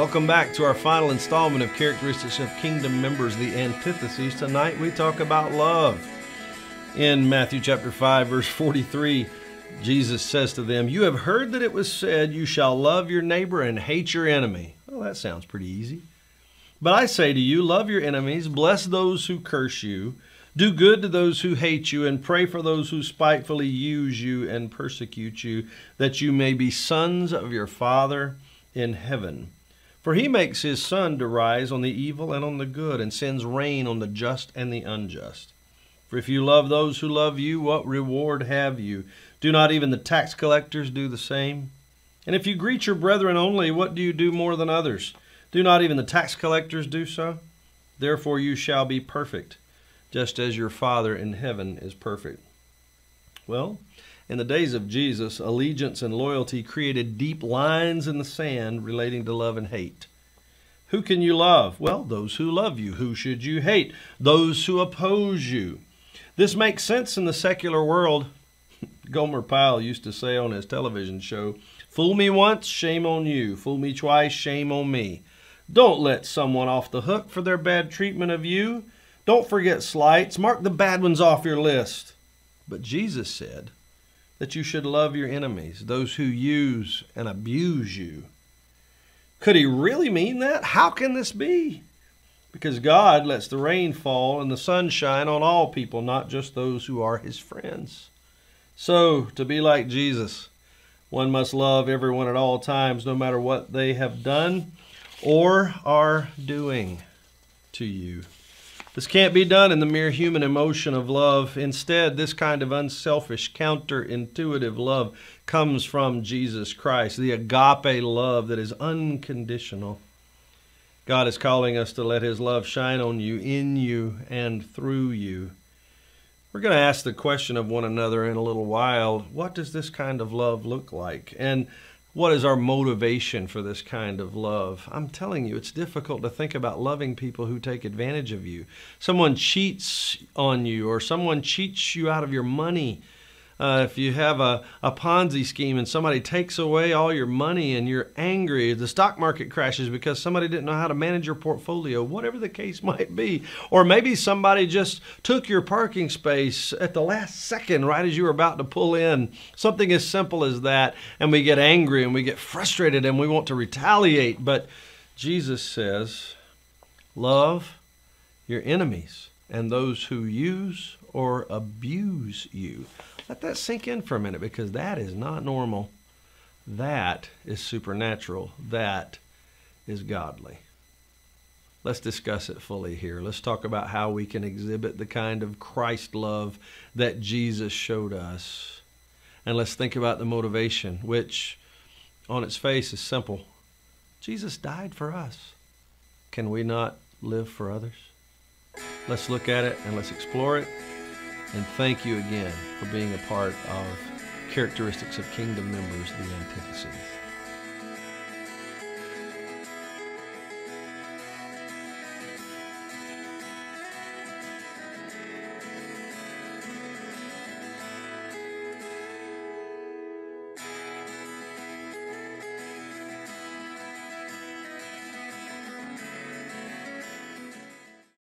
Welcome back to our final installment of Characteristics of Kingdom Members, the Antitheses. Tonight we talk about love. In Matthew chapter 5, verse 43, Jesus says to them, "You have heard that it was said, you shall love your neighbor and hate your enemy." Well, that sounds pretty easy. "But I say to you, love your enemies, bless those who curse you, do good to those who hate you, and pray for those who spitefully use you and persecute you, that you may be sons of your Father in heaven. For he makes his sun to rise on the evil and on the good, and sends rain on the just and the unjust. For if you love those who love you, what reward have you? Do not even the tax collectors do the same? And if you greet your brethren only, what do you do more than others? Do not even the tax collectors do so? Therefore you shall be perfect, just as your Father in heaven is perfect." Well, in the days of Jesus, allegiance and loyalty created deep lines in the sand relating to love and hate. Who can you love? Well, those who love you. Who should you hate? Those who oppose you. This makes sense in the secular world. Gomer Pyle used to say on his television show, "Fool me once, shame on you. Fool me twice, shame on me." Don't let someone off the hook for their bad treatment of you. Don't forget slights. Mark the bad ones off your list. But Jesus said that you should love your enemies, those who use and abuse you. Could he really mean that? How can this be? Because God lets the rain fall and the sun shine on all people, not just those who are his friends. So, to be like Jesus, one must love everyone at all times, no matter what they have done or are doing to you. This can't be done in the mere human emotion of love. Instead, this kind of unselfish, counterintuitive love comes from Jesus Christ, the agape love that is unconditional. God is calling us to let his love shine on you, in you, and through you. We're going to ask the question of one another in a little while, what does this kind of love look like? And what is our motivation for this kind of love? I'm telling you, it's difficult to think about loving people who take advantage of you. Someone cheats on you, or someone cheats you out of your money. If you have a Ponzi scheme and somebody takes away all your money and you're angry, the stock market crashes because somebody didn't know how to manage your portfolio, whatever the case might be. Or maybe somebody just took your parking space at the last second right as you were about to pull in. Something as simple as that, and we get angry and we get frustrated and we want to retaliate. But Jesus says, love your enemies and those who use or abuse you. Let that sink in for a minute, because that is not normal. That is supernatural. That is godly. Let's discuss it fully here. Let's talk about how we can exhibit the kind of Christ love that Jesus showed us. And let's think about the motivation, which on its face is simple. Jesus died for us. Can we not live for others? Let's look at it and let's explore it. And thank you again for being a part of Characteristics of Kingdom Members, the Antitheses.